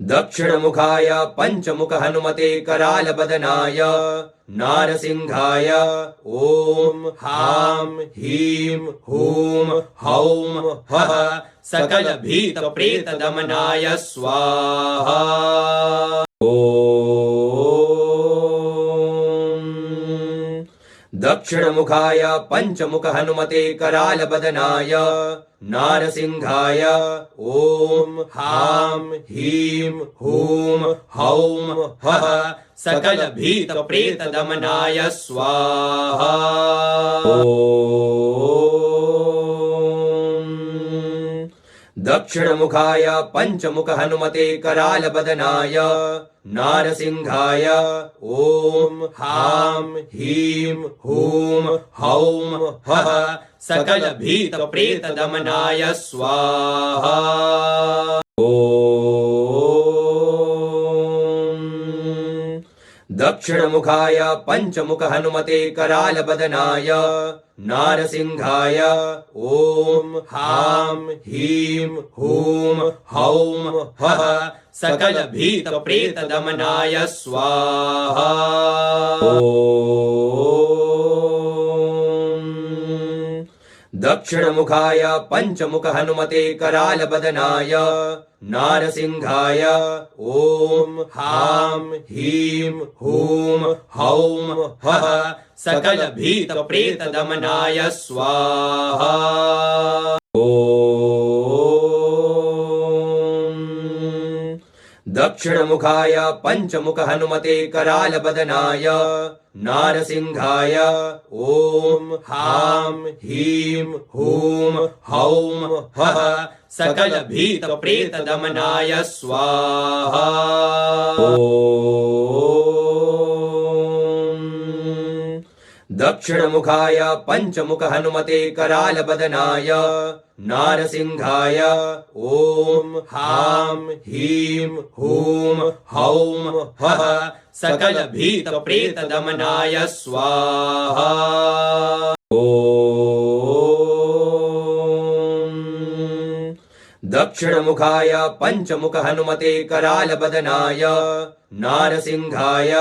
दक्षिणमुखाय पंचमुख हनुमते करालबदनाय नारसिंहाय ओम हां ह्रीं हूं हौं हः सकल भीत प्रेत दमनाय स्वाहा। दक्षिणमुखाय पंचमुख हनुमते करालबदनाय नारसिंहाय ओम हां ह्रीं हूं हौं हः सकल भीत प्रेत दमनाय स्वाहा। दक्षिणमुखाय पंचमुख हनुमते करालबदनाय नारसिंहाय ओम हां ह्रीं हूं हौं हः सकल भीत प्रेत दमनाय स्वाहा। दक्षिणमुखाय पंचमुख हनुमते करालबदनाय नारसिंहाय ओम हां ह्रीं हूं हौं हः सकल भीत प्रेत दमनाय स्वाहा। दक्षिणमुखाय पंचमुख हनुमते करालबदनाय नारसिंहाय ओम हां ह्रीं हूं हौं हः सकल भीत प्रेत दमनाय स्वाहा। दक्षिणमुखाय पंचमुख हनुमते करालबदनाय नारसिंहाय ओम हां ह्रीं हूं हौं हः सकल भीत प्रेत दमनाय स्वाहा। दक्षिणमुखाय पंचमुख हनुमते करालबदनाय नारसिंहाय ओम हां ह्रीं हूं हौं हः सकल भीत प्रेत दमनाय स्वाहा। दक्षिणमुखाय पंचमुख हनुमते करालबदनाय नारसिंहाय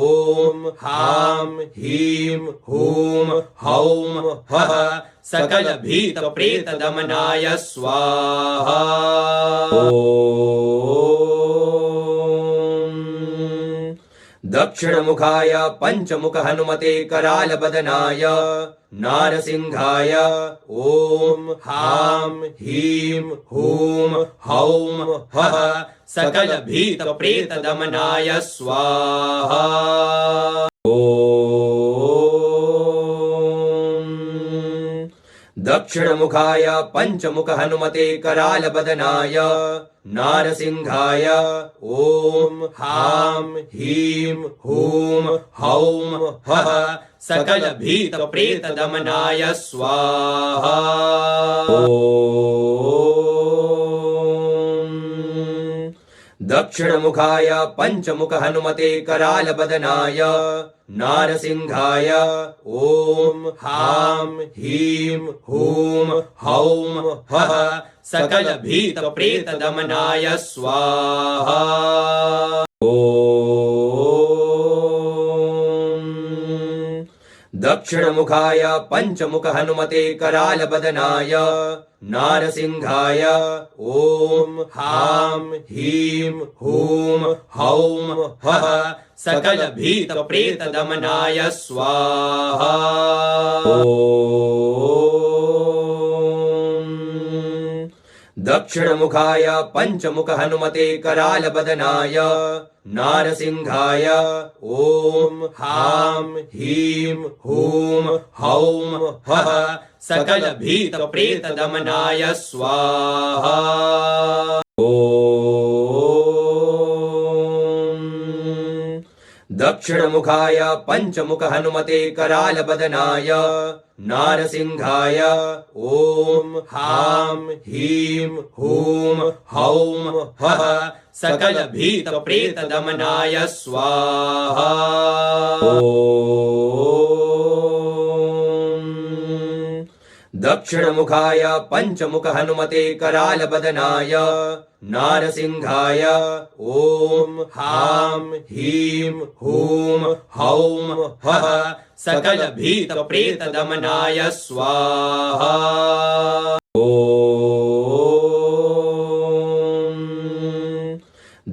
ओम हां ह्रीं हूं हौं हः सकल भीत प्रेत दमनाय स्वाहा। दक्षिणमुखाय पंचमुख हनुमते करालबदनाय नारसिंहाय ओम हां ह्रीं हूं हौं हः सकल भीत प्रेत दमनाय स्वाहा। दक्षिणमुखाय पंचमुख हनुमते करालबदनाय नारसिंहाय ओम हां ह्रीं हूं हौं हः सकल भीत प्रेत दमनाय स्वाहा। दक्षिणमुखाय पंचमुख हनुमते करालबदनाय नारसिंहाय ओम हां ह्रीं हूं हौं हः सकल भीत प्रेत दमनाय स्वाहा। दक्षिणमुखाय पंचमुख हनुमते करालबदनाय नारसिंहाय ओम हां ह्रीं हूं हौं हः सकल भीत प्रेत दमनाय स्वाहा। दक्षिणमुखाय पंचमुख हनुमते करालबदनाय नारसिंहाय ओम हां ह्रीं हूं हौं हः सकल भीत प्रेत दमनाय स्वाहा। दक्षिणमुखाय पंचमुख हनुमते करालबदनाय नारसिंहाय ओम हां ह्रीं हूं हौं हः सकल भीत प्रेत दमनाय स्वाहा। दक्षिणमुखाय पञ्चमुख हनुमते करालबदनाय नारसिंहाय ॐ हां ह्रीं हूं हौं हः सकल भीत प्रेत दमनाय स्वाहा।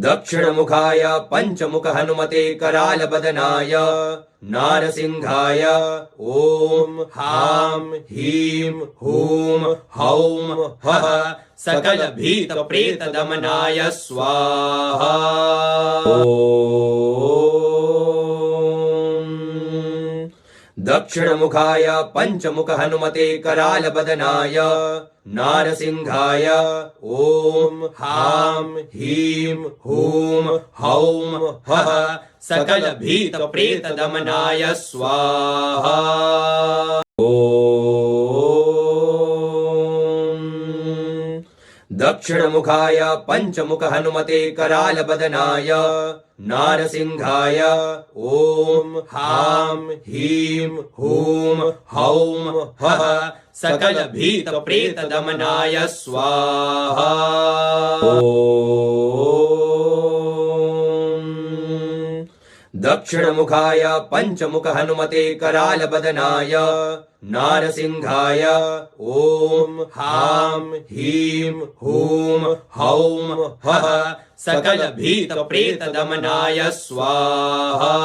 दक्षिणमुखाय पञ्चमुख हनुमते करालबदनाय नारसिंहाय ॐ हां ह्रीं हूं हौं हः सकल भीत प्रेत दमनाय स्वाहा। दक्षिणमुखाय पञ्चमुख हनुमते करालबदनाय नारसिंहाय ॐ हां ह्रीं हूं हौं हः सकल भीत प्रेत दमनाय स्वाहा। दक्षिणमुखाय पञ्चमुख हनुमते करालबदनाय नारसिंहाय ॐ हां ह्रीं हूं हौं हः सकल भीत प्रेत दमनाय स्वाहा। दक्षिणमुखाय पञ्चमुख हनुमते करालबदनाय नारसिंहाय ॐ हां ह्रीं हूं हौं हः सकल भीत प्रेत दमनाय स्वाहा।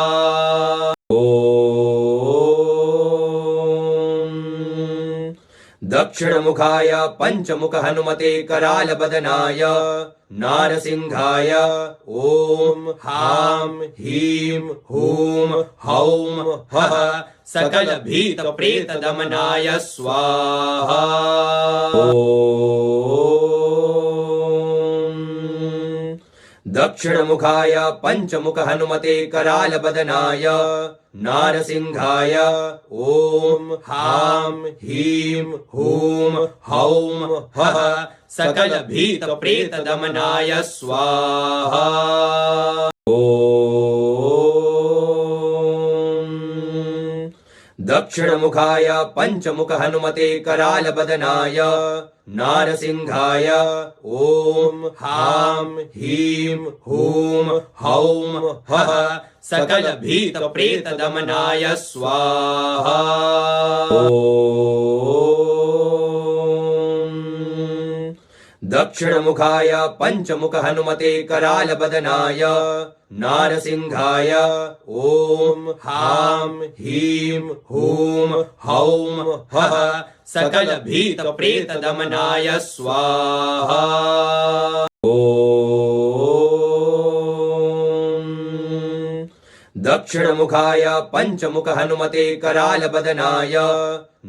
दक्षिणमुखाय पञ्चमुख हनुमते करालबदनाय नारसिंहाय ॐ हां ह्रीं हूं हौं हः सकल भीत प्रेत दमनाय स्वाहा। दक्षिणमुखाय पञ्चमुख हनुमते करालबदनाय नारसिंहाय ॐ हां ह्रीं हूं हौं हः सकल भीत प्रेत दमनाय स्वाहा। दक्षिणमुखाय पञ्चमुख हनुमते करालबदनाय नारसिंहाय ॐ हां ह्रीं हूं हौं हः सकल भीत प्रेत दमनाय स्वाहा। दक्षिणमुखाय पञ्चमुख हनुमते करालबदनाय नारसिंहाय ॐ हां ह्रीं हूं हौं हः सकल भीत प्रेत दमनाय स्वाहा। दक्षिणमुखाय पञ्चमुख हनुमते करालबदनाय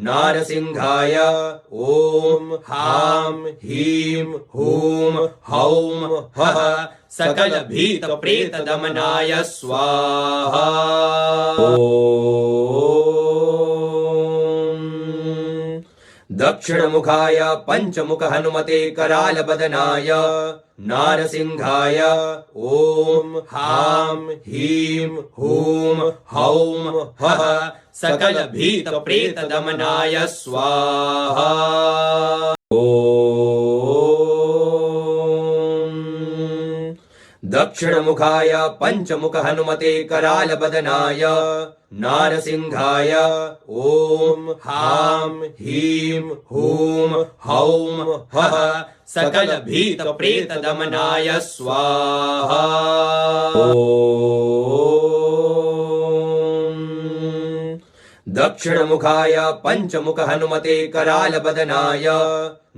नारसिंहाय ॐ हां ह्रीं हूं हौं हः सकल भीत प्रेत दमनाय स्वाहा। दक्षिणमुखाय पञ्चमुख हनुमते करालबदनाय नारसिंहाय ॐ हां ह्रीं हूं हौं हः सकल भीत प्रेत दमनाय स्वाहा। दक्षिणमुखाय पञ्चमुख हनुमते करालबदनाय नारसिंहाय ॐ हां ह्रीं हूं हौं हः सकल भीत प्रेत दमनाय स्वाहा। दक्षिणमुखाय पञ्चमुख हनुमते करालबदनाय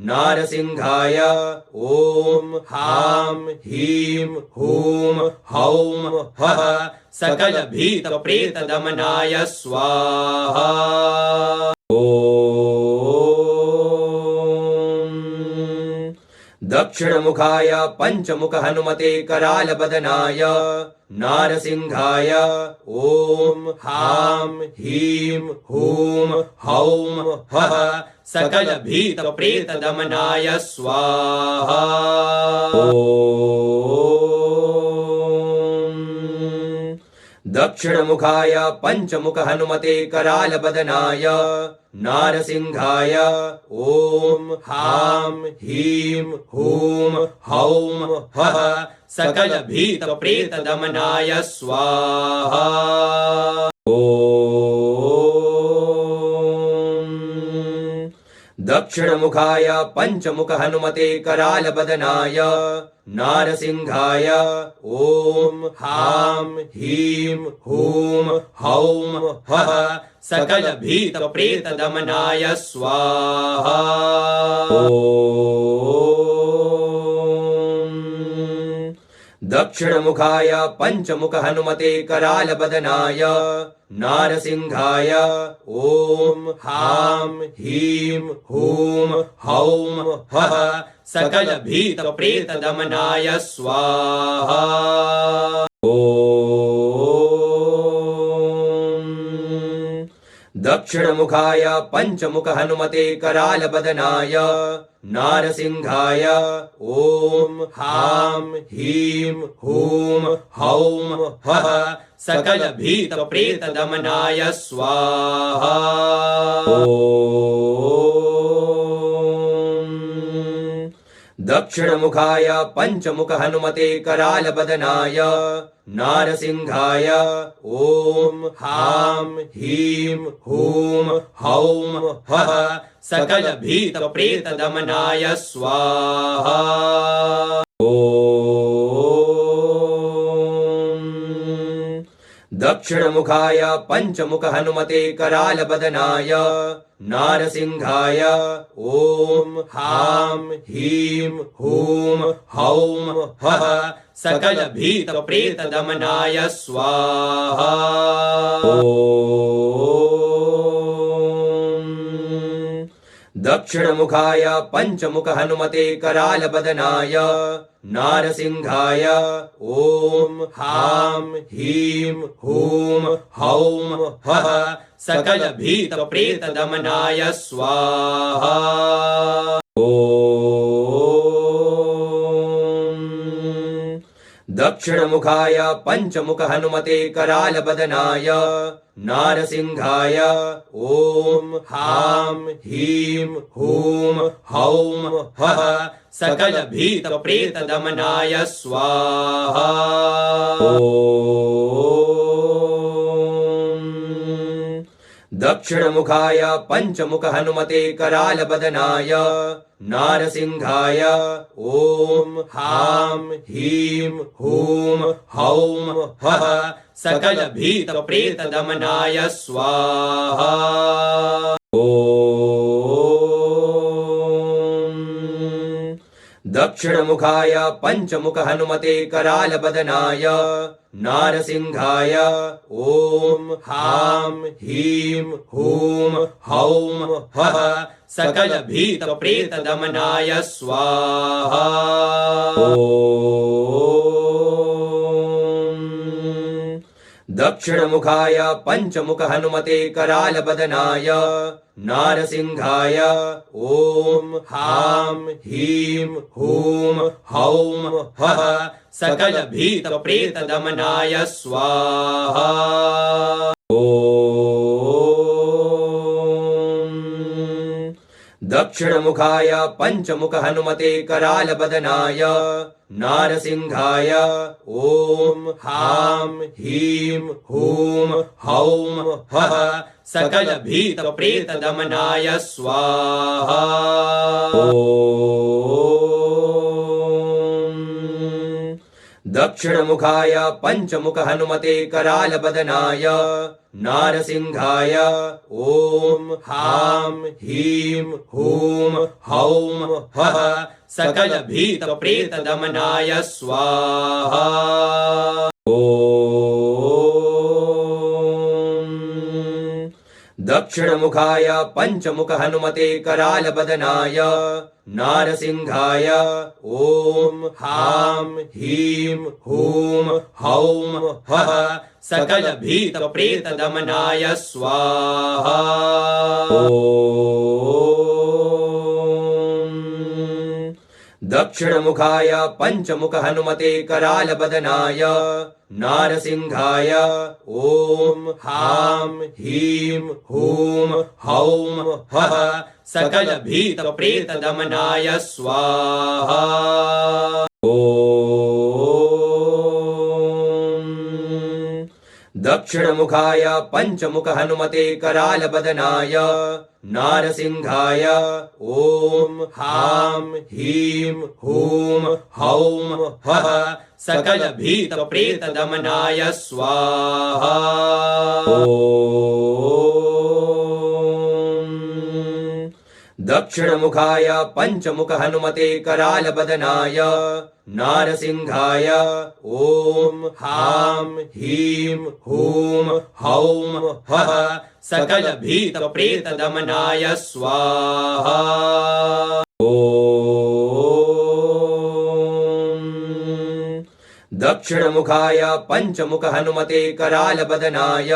नारसिंहाय ॐ हां ह्रीं हूं हौं हः सकल भीत प्रेत दमनाय स्वाहा। दक्षिणमुखाय पञ्चमुख हनुमते करालबदनाय नारसिंहाय ॐ हां ह्रीं हूं हौं हः सकल भीत प्रेत दमनाय स्वाहा। दक्षिणमुखाय पञ्चमुख हनुमते करालबदनाय नारसिंहाय ॐ हां ह्रीं हूं हौं हः सकलभीतप्रेतदमनाय स्वाहा। दक्षिणमुखाय पञ्चमुख हनुमते करालबदनाय नारसिंहाय ॐ हां ह्रीं हूं हौं हः सकलभीतप्रेतदमनाय स्वाहा। दक्षिणमुखाय पञ्चमुख हनुमते करालबदनाय नारसिंहाय ॐ हां ह्रीं हूं हौं हः सकलभीतप्रेतदमनाय स्वाहा। दक्षिणमुखाय पञ्चमुख हनुमते करालबदनाय नारसिंहाय ॐ हां ह्रीं हूं हौं हः सकलभीतप्रेतदमनाय स्वाहा। दक्षिणमुखाय पञ्चमुख हनुमते करालबदनाय नारसिंहाय ॐ हां ह्रीं हूं हौं हः सकलभीतप्रेतदमनाय स्वाहा। दक्षिणमुखाय पञ्चमुख हनुमते करालबदनाय नारसिंहाय ॐ हां ह्रीं हूं हौं हः सकलभीतप्रेतदमनाय स्वाहा। दक्षिणमुखाय पञ्चमुख हनुमते करालबदनाय नारसिंहाय ॐ हां ह्रीं हूं हौं हः सकलभीतप्रेतदमनाय स्वाहा। दक्षिणमुखाय पञ्चमुख हनुमते करालबदनाय नारसिंहाय ॐ हां ह्रीं हूं हौं हः सकलभीतप्रेतदमनाय स्वाहा। दक्षिणमुखाय पञ्चमुख हनुमते करालबदनाय नारसिंहाय ॐ हां ह्रीं हूं हौं हः सकलभीतप्रेतदमनाय स्वाहा। दक्षिणमुखाय पञ्चमुख हनुमते करालबदनाय नारसिंहाय ॐ हां ह्रीं हूं हौं हः सकलभीतप्रेतदमनाय स्वाहा। दक्षिणमुखाय पञ्चमुख हनुमते करालबदनाय नारसिंहाय ॐ हां ह्रीं हूं हौं हः सकलभीतप्रेतदमनाय स्वाहा। दक्षिणमुखाय पञ्चमुख हनुमते करालबदनाय नारसिंहाय ॐ हां ह्रीं हूं हौं हः सकलभीतप्रेतदमनाय स्वाहा। दक्षिणमुखाय पञ्चमुख हनुमते करालबदनाय नारसिंहाय ॐ हां ह्रीं हूं हौं हः सकलभीतप्रेतदमनाय स्वाहा। दक्षिणमुखाय पञ्चमुख हनुमते करालबदनाय नारसिंहाय ॐ हां ह्रीं हूं हौं हः सकलभीतप्रेतदमनाय स्वाहा। दक्षिणमुखाय पञ्चमुख हनुमते करालबदनाय नारसिंहाय ॐ हां ह्रीं हूं हौं हः सकलभीतप्रेतदमनाय स्वाहा। ॐ दक्षिणमुखाय पञ्चमुख हनुमते करालबदनाय नारसिंहाय ॐ हां ह्रीं हूं हौं हः सकलभीतप्रेतदमनाय स्वाहा। ॐ दक्षिणमुखाय पञ्चमुख हनुमते करालबदनाय नारसिंहाय ॐ हां ह्रीं हूं हौं हः सकलभीतप्रेतदमनाय स्वाहा। ॐ दक्षिणमुखाय पञ्चमुख हनुमते करालबदनाय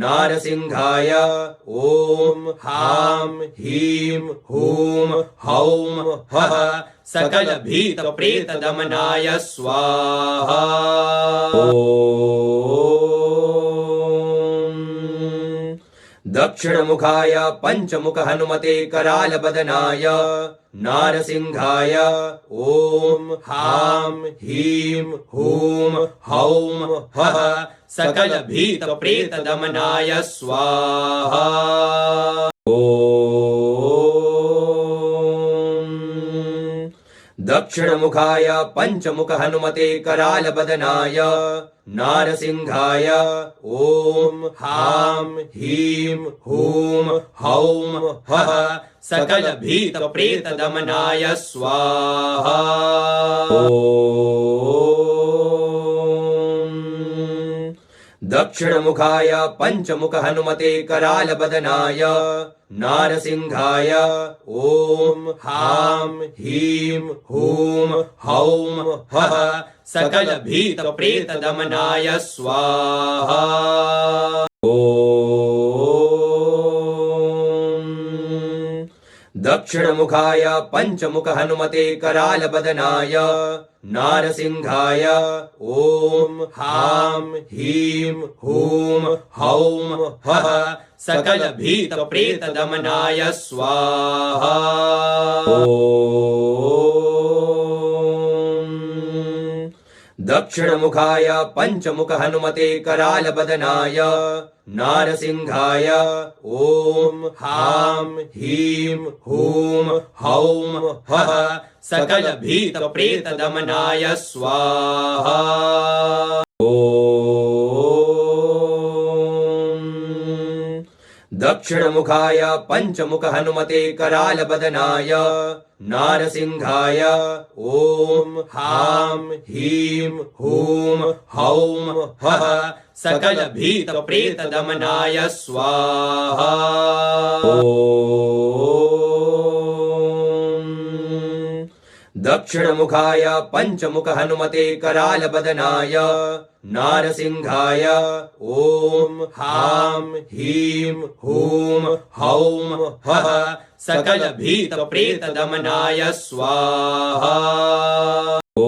नारसिंहाय ॐ हां ह्रीं हूं हौं हः सकलभीतप्रेतदमनाय स्वाहा। ॐ दक्षिणमुखाय पञ्चमुख हनुमते करालबदनाय नारसिंहाय ॐ हां ह्रीं हूं हौं हः सकलभीतप्रेतदमनाय स्वाहा। ॐ दक्षिणमुखाय पञ्चमुख हनुमते करालबदनाय नारसिंहाय ॐ हां ह्रीं हूं हौं हः सकलभीतप्रेतदमनाय स्वाहा। ॐ दक्षिणमुखाय पञ्चमुख हनुमते करालबदनाय नारसिंहाय ॐ हां ह्रीं हूं हौं हः सकलभीतप्रेतदमनाय स्वाहा। ॐ दक्षिणमुखाय पञ्चमुख हनुमते करालबदनाय नारसिंहाय ॐ हां ह्रीं हूं हौं हः सकलभीतप्रेतदमनाय स्वाहा। ॐ दक्षिणमुखाय पञ्चमुख हनुमते करालबदनाय नारसिंहाय ॐ हां ह्रीं हूं हौं हः सकलभीतप्रेतदमनाय स्वाहा। ॐ दक्षिणमुखाय पञ्चमुख हनुमते करालबदनाय नारसिंहाय ॐ हां ह्रीं हूं हौं हः सकलभीतप्रेतदमनाय स्वाहा। ॐ दक्षिणमुखाय पञ्चमुख हनुमते करालबदनाय नारसिंहाय ॐ हां ह्रीं हूं हौं हः सकलभीतप्रेतदमनाय स्वाहा। ॐ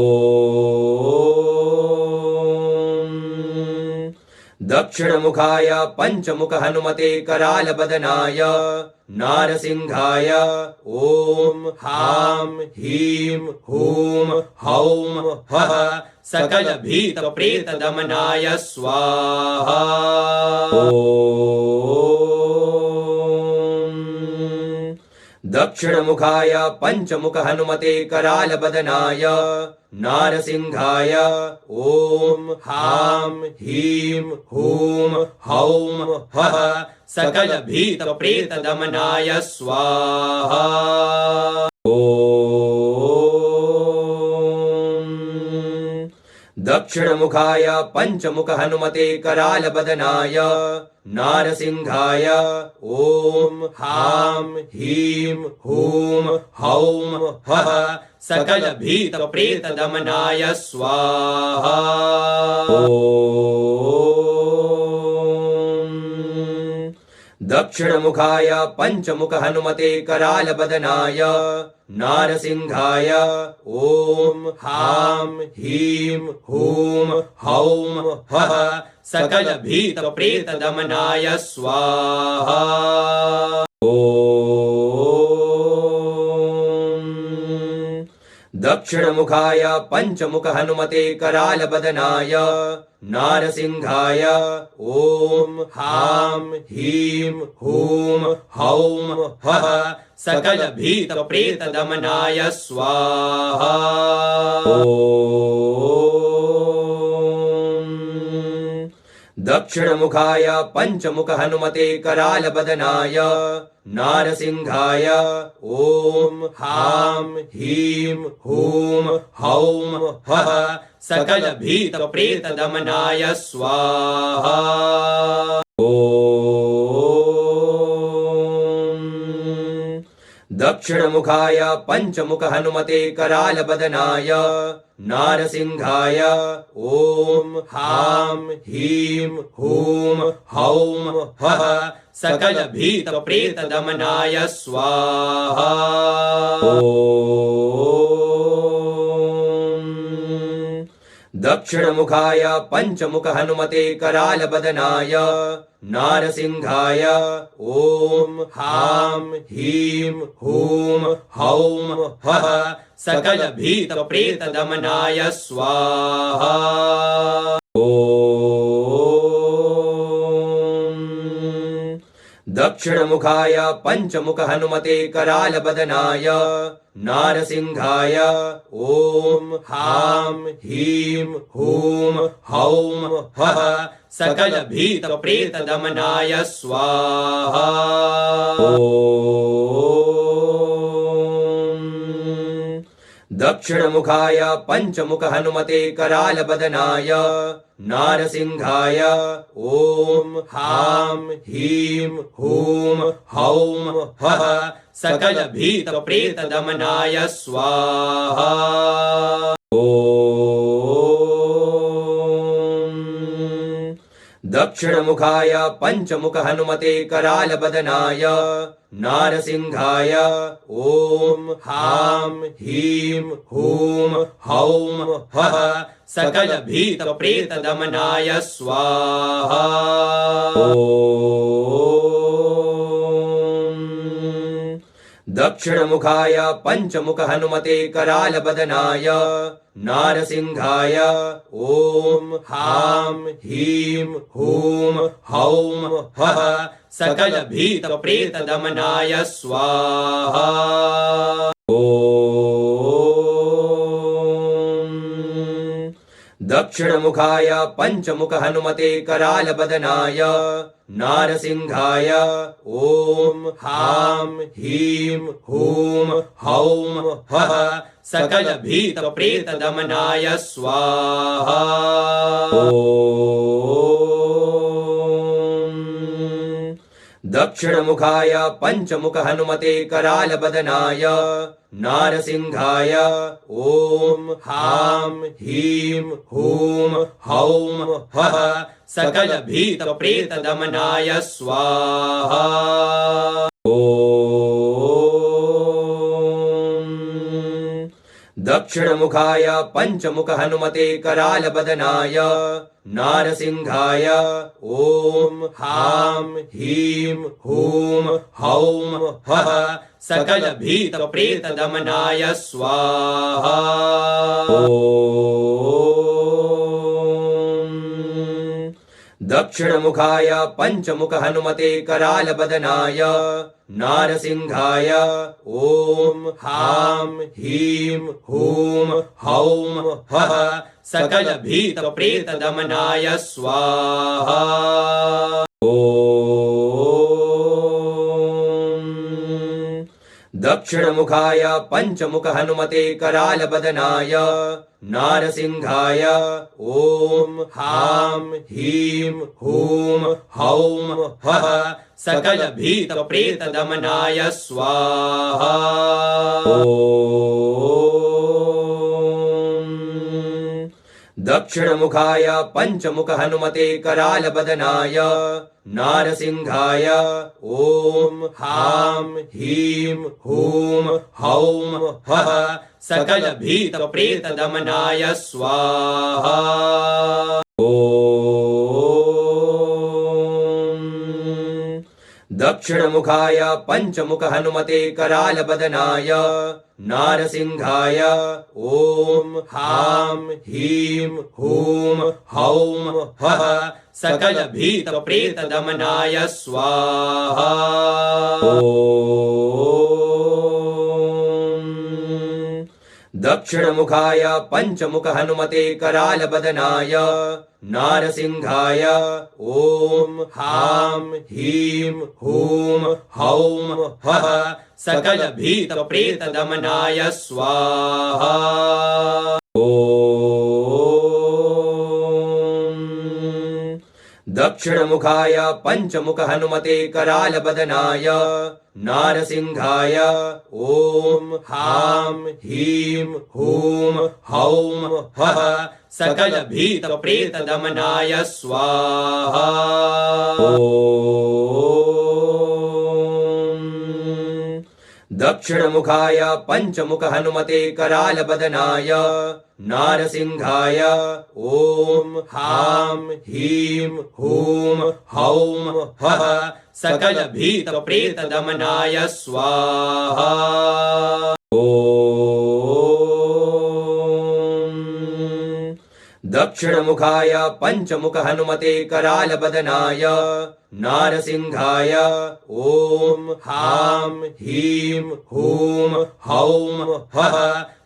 दक्षिणमुखाय पञ्चमुख हनुमते करालबदनाय नारसिंहाय ॐ हां ह्रीं हूं हौं हः सकलभीतप्रेतदमनाय स्वाहा। ॐ दक्षिणमुखाय पञ्चमुख हनुमते करालबदनाय नारसिंहाय ॐ हां ह्रीं हूं हौं हः सकलभीतप्रेतदमनाय स्वाहा। ॐ दक्षिणमुखाय पञ्चमुख हनुमते करालबदनाय नारसिंहाय ॐ हां ह्रीं हूं हौं हः सकलभीतप्रेतदमनाय स्वाहा। ॐ दक्षिणमुखाय पञ्चमुख हनुमते करालबदनाय नारसिंहाय ॐ हां ह्रीं हूं हौं हः सकलभीतप्रेतदमनाय स्वाहा। ॐ दक्षिणमुखाय पञ्चमुख हनुमते करालबदनाय नारसिंहाय ॐ हां ह्रीं हूं हौं हः सकलभीतप्रेतदमनाय स्वाहा। ॐ दक्षिणमुखाय पञ्चमुख हनुमते करालबदनाय नारसिंहाय ॐ हां ह्रीं हूं हौं हः सकलभीतप्रेतदमनाय स्वाहा। ॐ दक्षिणमुखाय पञ्चमुख हनुमते करालबदनाय नारसिंहाय ॐ हां ह्रीं हूं हौं हः सकलभीतप्रेतदमनाय स्वाहा। ॐ दक्षिणमुखाय पञ्चमुख हनुमते करालबदनाय नारसिंहाय ॐ हां ह्रीं हूं हौं हः सकलभीतप्रेतदमनाय स्वाहा। ॐ दक्षिणमुखाय पञ्चमुख हनुमते करालबदनाय नारसिंहाय ॐ हां ह्रीं हूं हौं हः सकलभीतप्रेतदमनाय स्वाहा। ॐ दक्षिणमुखाय पञ्चमुख हनुमते करालबदनाय नारसिंहाय ॐ हां ह्रीं हूं हौं हः सकलभीतप्रेतदमनाय स्वाहा। ॐ दक्षिणमुखाय पञ्चमुख हनुमते करालबदनाय नारसिंहाय ॐ हां ह्रीं हूं हौं हः सकलभीतप्रेतदमनाय स्वाहा। ॐ दक्षिणमुखाय पञ्चमुख हनुमते करालबदनाय नारसिंहाय ॐ हां ह्रीं हूं हौं हः सकलभीतप्रेतदमनाय स्वाहा। ॐ दक्षिणमुखाय पञ्चमुख हनुमते करालबदनाय नारसिंहाय ॐ हां ह्रीं हूं हौं हः सकलभीतप्रेतदमनाय स्वाहा। ॐ दक्षिणमुखाय पञ्चमुख हनुमते करालबदनाय नारसिंहाय ॐ हां ह्रीं हूं हौं हः सकलभीतप्रेतदमनाय स्वाहा। ॐ दक्षिणमुखाय पञ्चमुख हनुमते करालबदनाय नारसिंहाय ॐ हां ह्रीं हूं हौं हः सकलभीतप्रेतदमनाय स्वाहा। ॐ दक्षिणमुखाय पञ्चमुख हनुमते करालबदनाय नारसिंहाय ॐ हां ह्रीं हूं हौं हः सकलभीतप्रेतदमनाय स्वाहा। ॐ दक्षिणमुखाय पञ्चमुख हनुमते करालबदनाय नारसिंहाय ॐ हां ह्रीं हूं हौं हः सकलभीतप्रेतदमनाय स्वाहा। ॐ दक्षिणमुखाय पञ्चमुख हनुमते करालबदनाय नारसिंहाय ॐ हां ह्रीं हूं हौं हः सकलभीतप्रेतदमनाय स्वाहा। ॐ दक्षिणमुखाय पञ्चमुख हनुमते करालबदनाय नारसिंहाय ॐ हां ह्रीं हूं हौं हः सकलभीतप्रेतदमनाय स्वाहा। ॐ दक्षिणमुखाय पञ्चमुख हनुमते करालबदनाय नारसिंहाय ॐ हां ह्रीं हूं हौं हः सकलभीतप्रेतदमनाय स्वाहा। ॐ दक्षिणमुखाय पञ्चमुख हनुमते करालबदनाय नारसिंहाय ॐ हां ह्रीं हूं हौं हः सकलभीतप्रेतदमनाय स्वाहा। ॐ दक्षिणमुखाय पञ्चमुख हनुमते करालबदनाय नारसिंहाय ॐ हां ह्रीं हूं हौं हः सकलभीतप्रेतदमनाय स्वाहा। ॐ दक्षिणमुखाय पञ्चमुख हनुमते करालबदनाय नारसिंहाय ॐ हां ह्रीं हूं हौं हः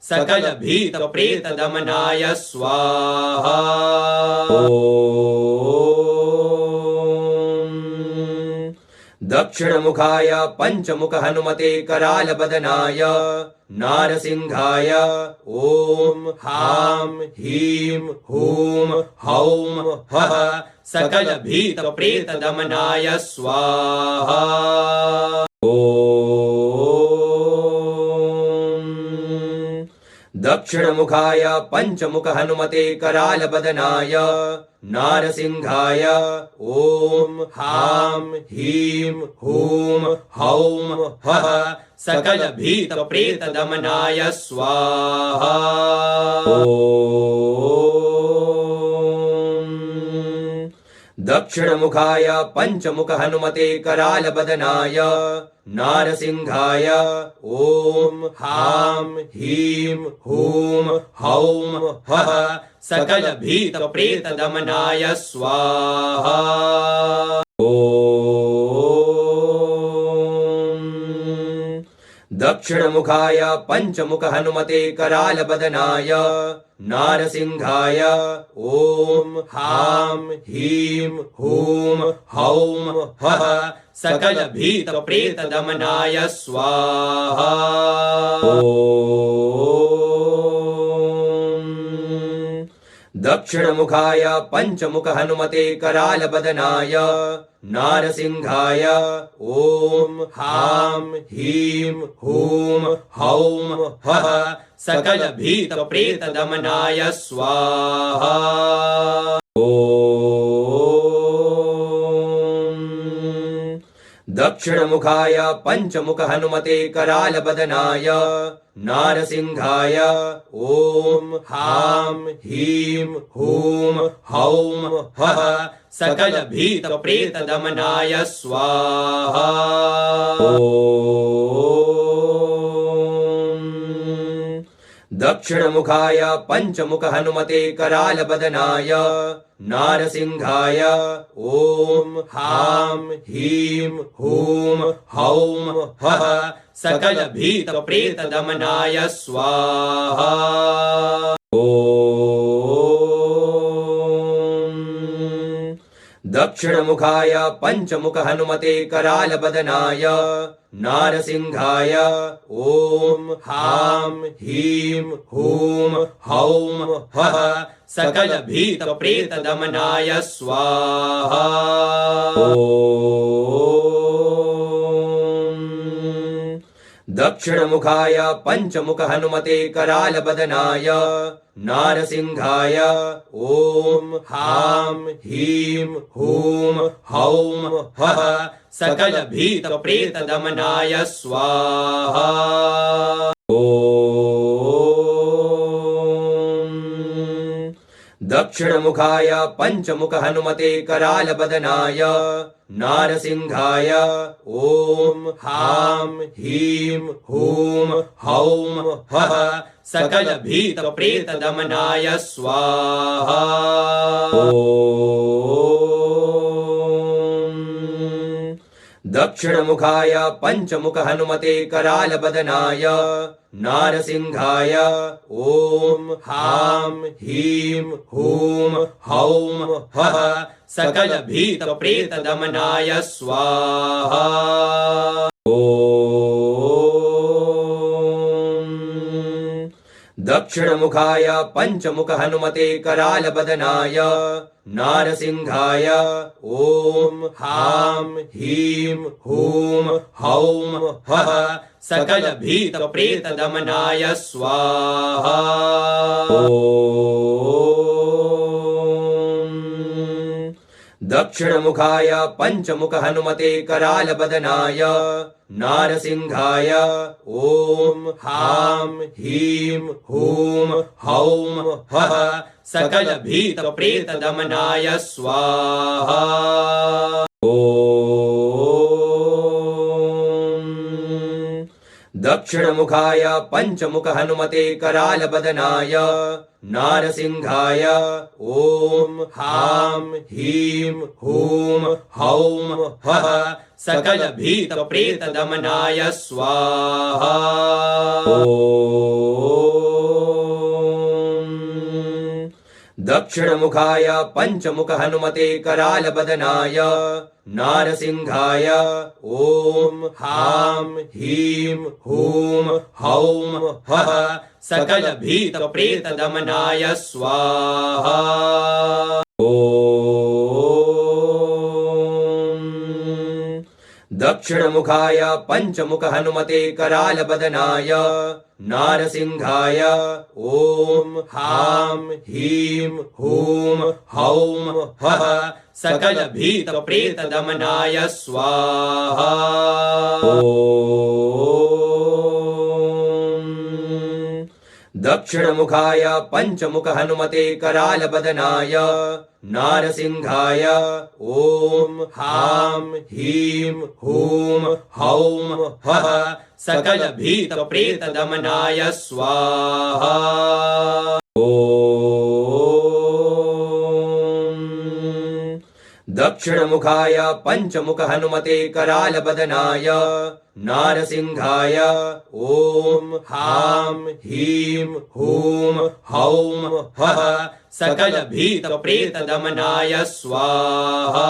सकलभीतप्रेतदमनाय स्वाहा। ॐ दक्षिणमुखाय पञ्चमुख हनुमते करालबदनाय नारसिंहाय ॐ हां ह्रीं हूं हौं हः सकलभीतप्रेतदमनाय स्वाहा। ॐ दक्षिणमुखाय पञ्चमुख हनुमते करालबदनाय नारसिंहाय ॐ हां ह्रीं हूं हौं हः सकलभीतप्रेतदमनाय स्वाहा। ॐ दक्षिणमुखाय पञ्चमुख हनुमते करालबदनाय नारसिंहाय ॐ हां ह्रीं हूं हौं हः सकलभीतप्रेतदमनाय स्वाहा। ॐ दक्षिणमुखाय पञ्चमुख हनुमते करालबदनाय नारसिंहाय ॐ हां ह्रीं हूं हौं हः सकलभीतप्रेतदमनाय स्वाहा। ॐ दक्षिणमुखाय पञ्चमुख हनुमते करालबदनाय नारसिंहाय ॐ हां ह्रीं हूं हौं हः सकलभीतप्रेतदमनाय स्वाहा। ॐ दक्षिणमुखाय पञ्चमुख हनुमते करालबदनाय नारसिंहाय ॐ हां ह्रीं हूं हौं हः सकलभीतप्रेतदमनाय स्वाहा। ॐ दक्षिणमुखाय पञ्चमुख हनुमते करालबदनाय नारसिंहाय ॐ हां ह्रीं हूं हौं हः सकलभीतप्रेतदमनाय स्वाहा। ॐ दक्षिणमुखाय पञ्चमुख हनुमते करालबदनाय नारसिंहाय ॐ हां ह्रीं हूं हौं हः सकलभीतप्रेतदमनाय स्वाहा। ॐ दक्षिणमुखाय पञ्चमुख हनुमते करालबदनाय नारसिंहाय ॐ हां ह्रीं हूं हौं हः सकलभीतप्रेतदमनाय स्वाहा। ॐ दक्षिणमुखाय पञ्चमुख हनुमते करालबदनाय नारसिंहाय ॐ हां ह्रीं हूं हौं हः सकलभीतप्रेतदमनाय स्वाहा। ॐ दक्षिणमुखाय पञ्चमुख हनुमते करालबदनाय नारसिंहाय ॐ हां ह्रीं हूं हौं हः सकलभीतप्रेतदमनाय स्वाहा। ॐ दक्षिणमुखाय पञ्चमुख हनुमते करालबदनाय नारसिंहाय ॐ हां ह्रीं हूं हौं हः सकलभीतप्रेतदमनाय स्वाहा। ॐ दक्षिणमुखाय पञ्चमुख हनुमते करालबदनाय नारसिंहाय ॐ हां ह्रीं हूं हौं हः सकलभीतप्रेतदमनाय स्वाहा। ॐ दक्षिणमुखाय पञ्चमुख हनुमते करालबदनाय नारसिंहाय ॐ हां ह्रीं हूं हौं हः सकलभीतप्रेतदमनाय स्वाहा। ॐ दक्षिणमुखाय पञ्चमुख हनुमते करालबदनाय नारसिंहाय ॐ हां ह्रीं हूं हौं हः सकलभीतप्रेतदमनाय स्वाहा। ॐ दक्षिणमुखाय पञ्चमुख हनुमते करालबदनाय नारसिंहाय ॐ हां ह्रीं हूं हौं हः सकलभीतप्रेतदमनाय स्वाहा। ॐ दक्षिणमुखाय पञ्चमुख हनुमते करालबदनाय नारसिंहाय ॐ हां ह्रीं हूं हौं हः सकलभीतप्रेतदमनाय स्वाहा। ॐ दक्षिणमुखाय पञ्चमुख हनुमते करालबदनाय नारसिंहाय ॐ हां ह्रीं हूं हौं हः सकलभीतप्रेतदमनाय स्वाहा।